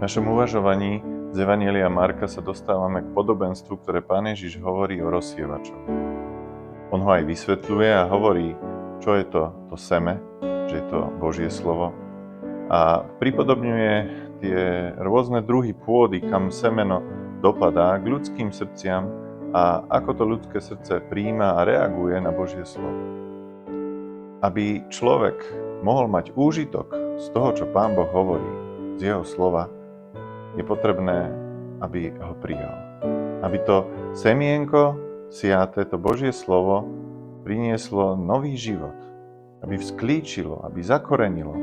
V našom uvažovaní z Evanjelia Marka sa dostávame k podobenstvu, ktoré Pán Ježiš hovorí o rozsievačovi. On ho aj vysvetľuje a hovorí, čo je to seme, že je to Božie slovo. A pripodobňuje tie rôzne druhy pôdy, kam semeno dopadá k ľudským srdciam a ako to ľudské srdce prijíma a reaguje na Božie slovo. Aby človek mohol mať úžitok z toho, čo Pán Boh hovorí, z jeho slova, je potrebné, aby ho prijal. Aby to semienko siate, to Božie slovo, prinieslo nový život. Aby vzklíčilo, aby zakorenilo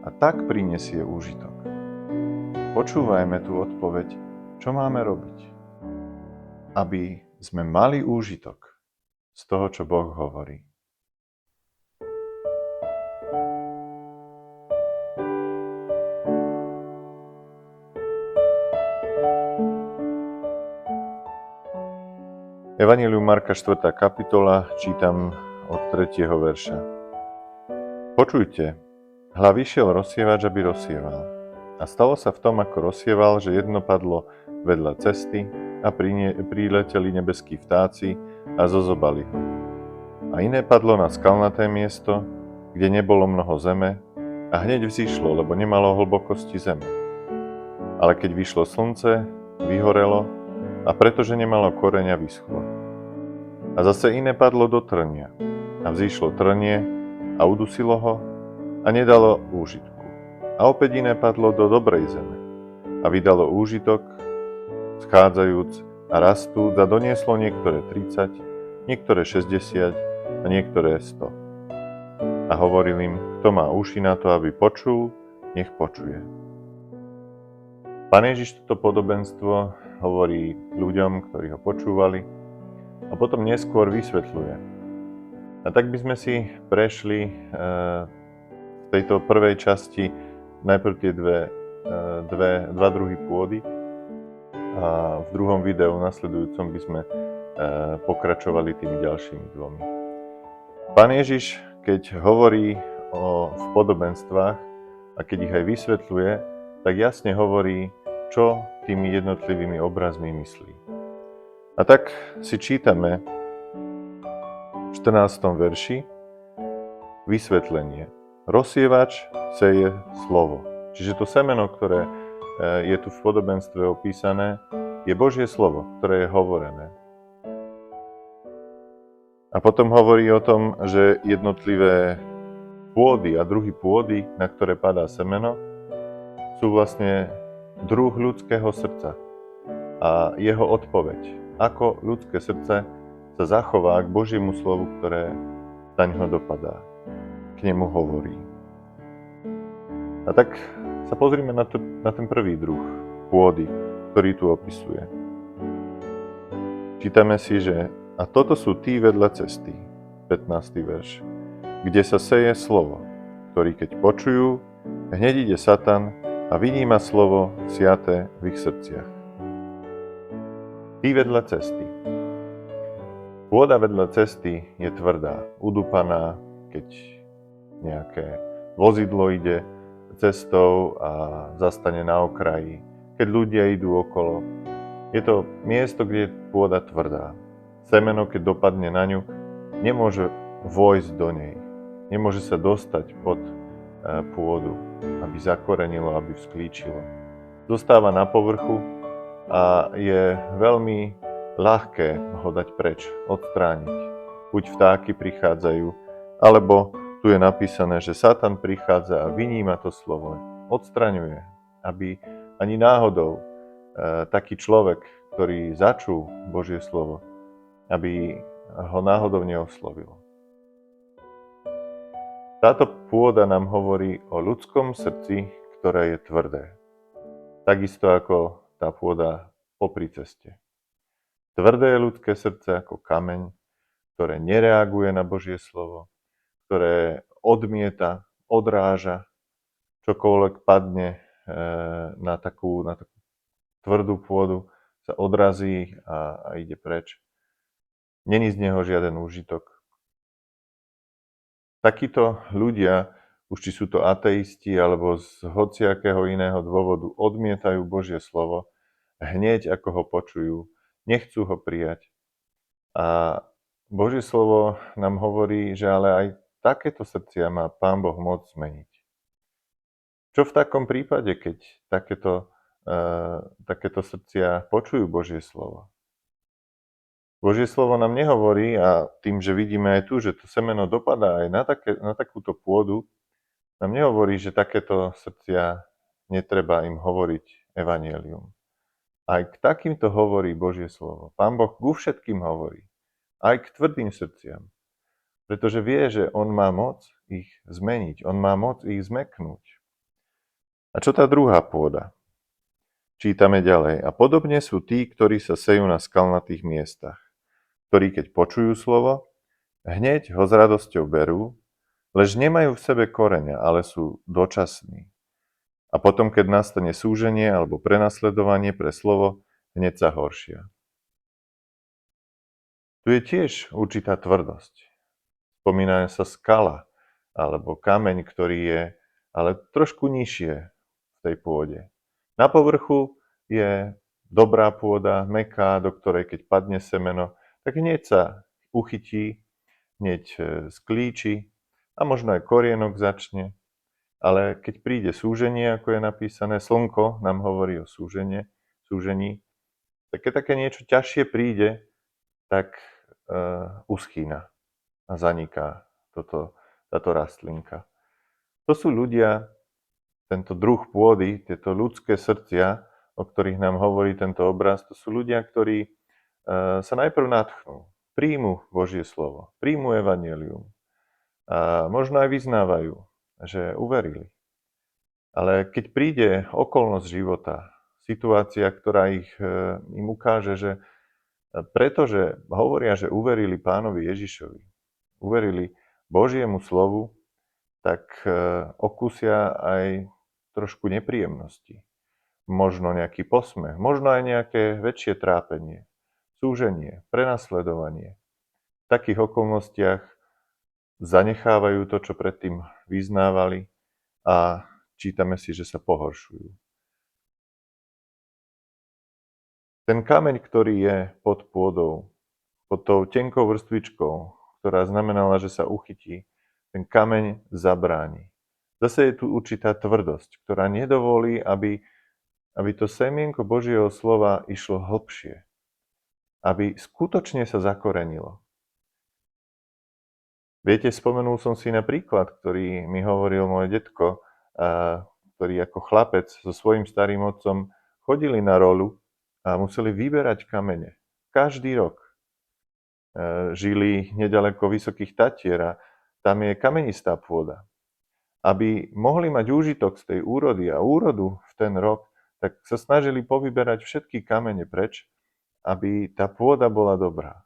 a tak prinesie úžitok. Počúvajme tú odpoveď, čo máme robiť, aby sme mali úžitok z toho, čo Boh hovorí. Evanjelium Marka 4. kapitola, čítam od 3. verša. Počujte, hľa vyšiel rozsievač, aby rozsieval. A stalo sa v tom, ako rozsieval, že jedno padlo vedľa cesty a prileteli nebeskí vtáci a zozobali ho. A iné padlo na skalnaté miesto, kde nebolo mnoho zeme a hneď vzišlo, lebo nemalo hlbokosti zeme. Ale keď vyšlo slnce, vyhorelo a pretože nemalo koreňa, vyschlo. A zase iné padlo do trnia a vzýšlo trnie a udusilo ho a nedalo úžitku. A opäť iné padlo do dobrej zeme a vydalo úžitok, schádzajúc a rastúc a donieslo niektoré 30, niektoré 60 a niektoré 100. A hovoril im, kto má uši na to, aby počul, nech počuje. Pán Ježiš toto podobenstvo hovorí ľuďom, ktorí ho počúvali a potom neskôr vysvetľuje. A tak by sme si prešli v tejto prvej časti najprv tie dva druhy pôdy a v druhom videu nasledujúcom by sme pokračovali tými ďalšími dvomi. Pán Ježiš, keď hovorí v podobenstvách a keď ich aj vysvetľuje, tak jasne hovorí, čo tými jednotlivými obrazmi myslí. A tak si čítame v 14. verši vysvetlenie. Rozsievač seje slovo. Čiže to semeno, ktoré je tu v podobenstve opísané, je Božie slovo, ktoré je hovorené. A potom hovorí o tom, že jednotlivé pôdy a druhy pôdy, na ktoré padá semeno, sú vlastne druh ľudského srdca a jeho odpoveď. Ako ľudské srdce sa zachová k Božiemu slovu, ktoré zaňho dopadá, k nemu hovorí. A tak sa pozrime na ten prvý druh pôdy, ktorý tu opisuje. Čítame si, že a toto sú tí vedľa cesty, 15. verš, kde sa seje slovo, ktorý keď počujú, hneď ide Satan a vyníma slovo siaté v ich srdciach. Tí vedľa cesty. Pôda vedľa cesty je tvrdá, udupaná, keď nejaké vozidlo ide cestou a zastane na okraji, keď ľudia idú okolo. Je to miesto, kde je pôda tvrdá. Semeno, keď dopadne na ňu, nemôže vojsť do nej. Nemôže sa dostať pod pôdu, aby zakorenilo, aby vzklíčilo. Zostáva na povrchu a je veľmi ľahké ho dať preč, odstrániť. Buď vtáky prichádzajú, alebo tu je napísané, že Satan prichádza a vyníma to slovo, odstraňuje, aby ani náhodou taký človek, ktorý začul Božie slovo, aby ho náhodou neoslovilo. Táto pôda nám hovorí o ľudskom srdci, ktoré je tvrdé. Takisto ako tá pôda popri ceste. Tvrdé je ľudské srdce ako kameň, ktoré nereaguje na Božie slovo, ktoré odmieta, odráža, čokoľvek padne na takú tvrdú pôdu, sa odrazí a ide preč. Není z neho žiaden úžitok. Takíto ľudia už či sú to ateisti, alebo z hociakého iného dôvodu odmietajú Božie slovo, hneď ako ho počujú, nechcú ho prijať. A Božie slovo nám hovorí, že ale aj takéto srdcia má Pán Boh moc zmeniť. Čo v takom prípade, keď takéto srdcia počujú Božie slovo? Božie slovo nám nehovorí, a tým, že vidíme aj tu, že to semeno dopadá aj na takúto pôdu, nám nehovorí, že takéto srdcia netreba im hovoriť evanjelium. Aj k takýmto hovorí Božie slovo. Pán Boh ku všetkým hovorí. Aj k tvrdým srdciam. Pretože vie, že on má moc ich zmeniť. On má moc ich zmeknúť. A čo tá druhá pôda? Čítame ďalej. A podobne sú tí, ktorí sa sejú na skalnatých miestach, ktorí keď počujú slovo, hneď ho s radosťou berú, lež nemajú v sebe koreňa, ale sú dočasní. A potom, keď nastane súženie alebo prenasledovanie pre slovo, hneď sa horšia. Tu je tiež určitá tvrdosť. Spomína sa skala alebo kameň, ktorý je ale trošku nižšie v tej pôde. Na povrchu je dobrá pôda, mäkká, do ktorej keď padne semeno, tak hneď sa uchytí, hneď sklíči a možno aj korienok začne. Ale keď príde súženie, ako je napísané, slnko nám hovorí o súžení, tak keď také niečo ťažšie príde, tak uschýna a zaniká táto rastlinka. To sú ľudia, tento druh pôdy, tieto ľudské srdcia, o ktorých nám hovorí tento obraz, to sú ľudia, ktorí sa najprv nadchnú, príjmu Božie slovo, príjmu evanjelium a možno aj vyznávajú, že uverili. Ale keď príde okolnosť života, situácia, ktorá im ukáže, že pretože hovoria, že uverili Pánovi Ježišovi, uverili Božiemu slovu, tak okúsia aj trošku nepríjemnosti. Možno nejaký posmech, možno aj nejaké väčšie trápenie, súženie, prenasledovanie. V takých okolnostiach zanechávajú to, čo predtým vyznávali, a čítame si, že sa pohoršujú. Ten kameň, ktorý je pod pôdou, pod tou tenkou vrstvičkou, ktorá znamenala, že sa uchytí, ten kameň zabráni. Zase je tu určitá tvrdosť, ktorá nedovolí, aby to semienko Božieho slova išlo hlbšie. Aby skutočne sa zakorenilo. Viete, spomenul som si na príklad, ktorý mi hovoril môj detko, ktorý ako chlapec so svojím starým otcom chodili na rolu a museli vyberať kamene. Každý rok. Žili nedaleko Vysokých Tatier a tam je kamenistá pôda. Aby mohli mať úžitok z tej úrody a úrodu v ten rok, tak sa snažili povyberať všetky kamene preč, aby tá pôda bola dobrá.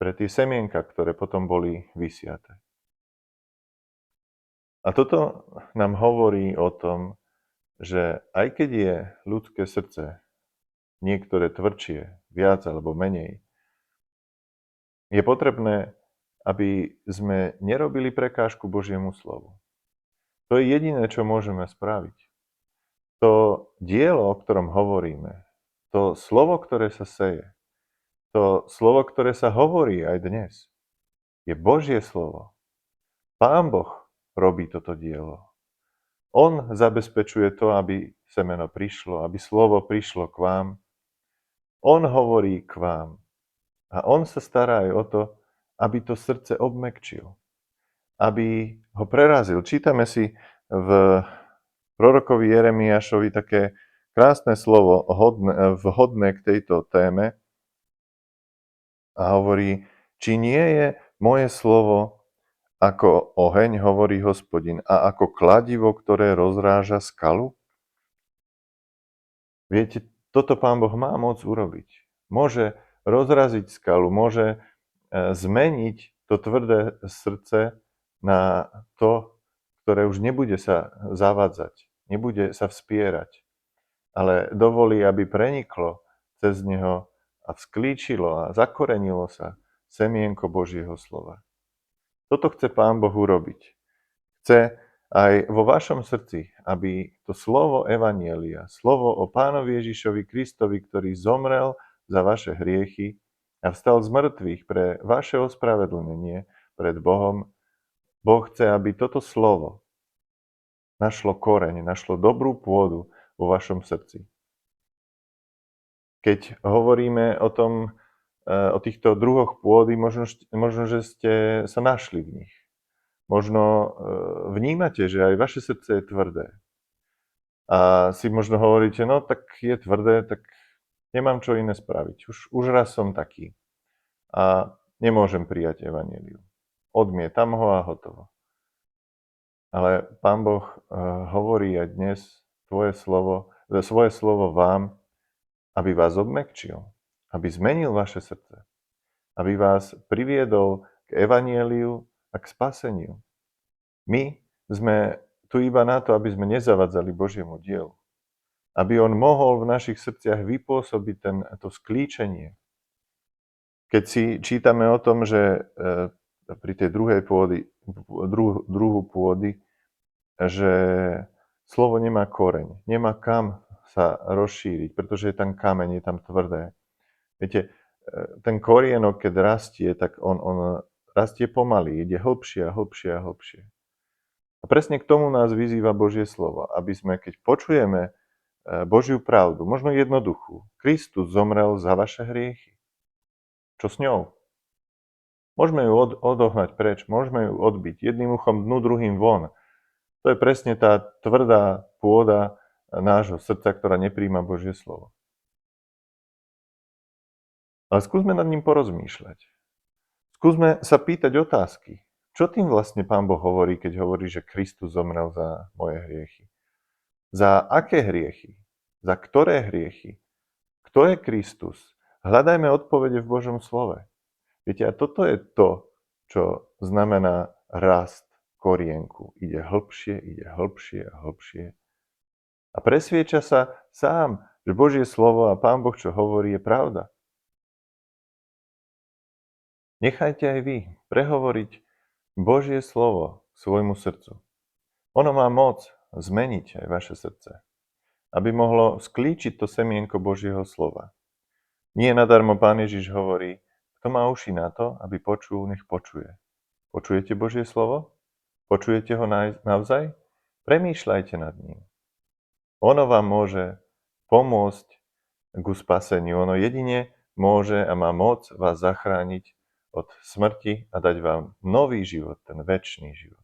Pre tie semienka, ktoré potom boli vysiaté. A toto nám hovorí o tom, že aj keď je ľudské srdce niektoré tvrdšie, viac alebo menej, je potrebné, aby sme nerobili prekážku Božiemu slovu. To je jediné, čo môžeme spraviť. To dielo, o ktorom hovoríme, to slovo, ktoré sa seje, to slovo, ktoré sa hovorí aj dnes, je Božie slovo. Pán Boh robí toto dielo. On zabezpečuje to, aby semeno prišlo, aby slovo prišlo k vám. On hovorí k vám. A on sa stará aj o to, aby to srdce obmekčil. Aby ho prerazil. Čítame si v prorokovi Jeremiášovi také krásne slovo vhodné k tejto téme. A hovorí, či nie je moje slovo ako oheň, hovorí Hospodin, a ako kladivo, ktoré rozráža skalu? Viete, toto Pán Boh má moc urobiť. Môže rozraziť skalu, môže zmeniť to tvrdé srdce na to, ktoré už nebude sa zavádzať, nebude sa vspierať, ale dovolí, aby preniklo cez neho a vzklíčilo a zakorenilo sa semienko Božieho slova. Toto chce Pán Boh urobiť. Chce aj vo vašom srdci, aby to slovo Evanjelia, slovo o Pánovi Ježišovi Kristovi, ktorý zomrel za vaše hriechy a vstal z mŕtvych pre vaše ospravedlnenie pred Bohom, Boh chce, aby toto slovo našlo koreň, našlo dobrú pôdu vo vašom srdci. Keď hovoríme o týchto druhoch pôdy, možno, že ste sa našli v nich. Možno vnímate, že aj vaše srdce je tvrdé. A si možno hovoríte, no tak je tvrdé, tak nemám čo iné spraviť. Už raz som taký. A nemôžem prijať evanjelium. Odmietam ho a hotovo. Ale Pán Boh hovorí aj dnes svoje slovo vám, aby vás obmekčil, aby zmenil vaše srdce, aby vás priviedol k evanjeliu a k spaseniu. My sme tu iba na to, aby sme nezavadzali Božiemu dielu. Aby on mohol v našich srdciach vypôsobiť to sklíčenie. Keď si čítame o tom, že pri tej druhu pôdy, že slovo nemá koreň, nemá kam sa rozšíriť, pretože je tam kameň, je tam tvrdé. Viete, ten korienok, keď rastie, tak on rastie pomaly, ide hlbšie a hlbšie a hlbšie. A presne k tomu nás vyzýva Božie slovo, aby sme, keď počujeme Božiu pravdu, možno jednoduchú, Kristus zomrel za vaše hriechy. Čo s ňou? Môžeme ju odohnať preč, môžeme ju odbiť jedným uchom dnu, druhým von. To je presne tá tvrdá pôda nášho srdca, ktorá nepríjma Božie slovo. Ale skúsme nad ním porozmýšľať. Skúsme sa pýtať otázky. Čo tým vlastne Pán Boh hovorí, keď hovorí, že Kristus zomrel za moje hriechy? Za aké hriechy? Za ktoré hriechy? Kto je Kristus? Hľadajme odpovede v Božom slove. Viete, a toto je to, čo znamená rast korienku. Ide hlbšie a hlbšie. A presviedča sa sám, že Božie slovo a Pán Boh, čo hovorí, je pravda. Nechajte aj vy prehovoriť Božie slovo svojmu srdcu. Ono má moc zmeniť aj vaše srdce, aby mohlo sklíčiť to semienko Božieho slova. Nie nadarmo Pán Ježiš hovorí, kto má uši na to, aby počul, nech počuje. Počujete Božie slovo? Počujete ho navzaj? Premýšľajte nad ním. Ono vám môže pomôcť ku spaseniu. Ono jedine môže a má moc vás zachrániť od smrti a dať vám nový život, ten večný život.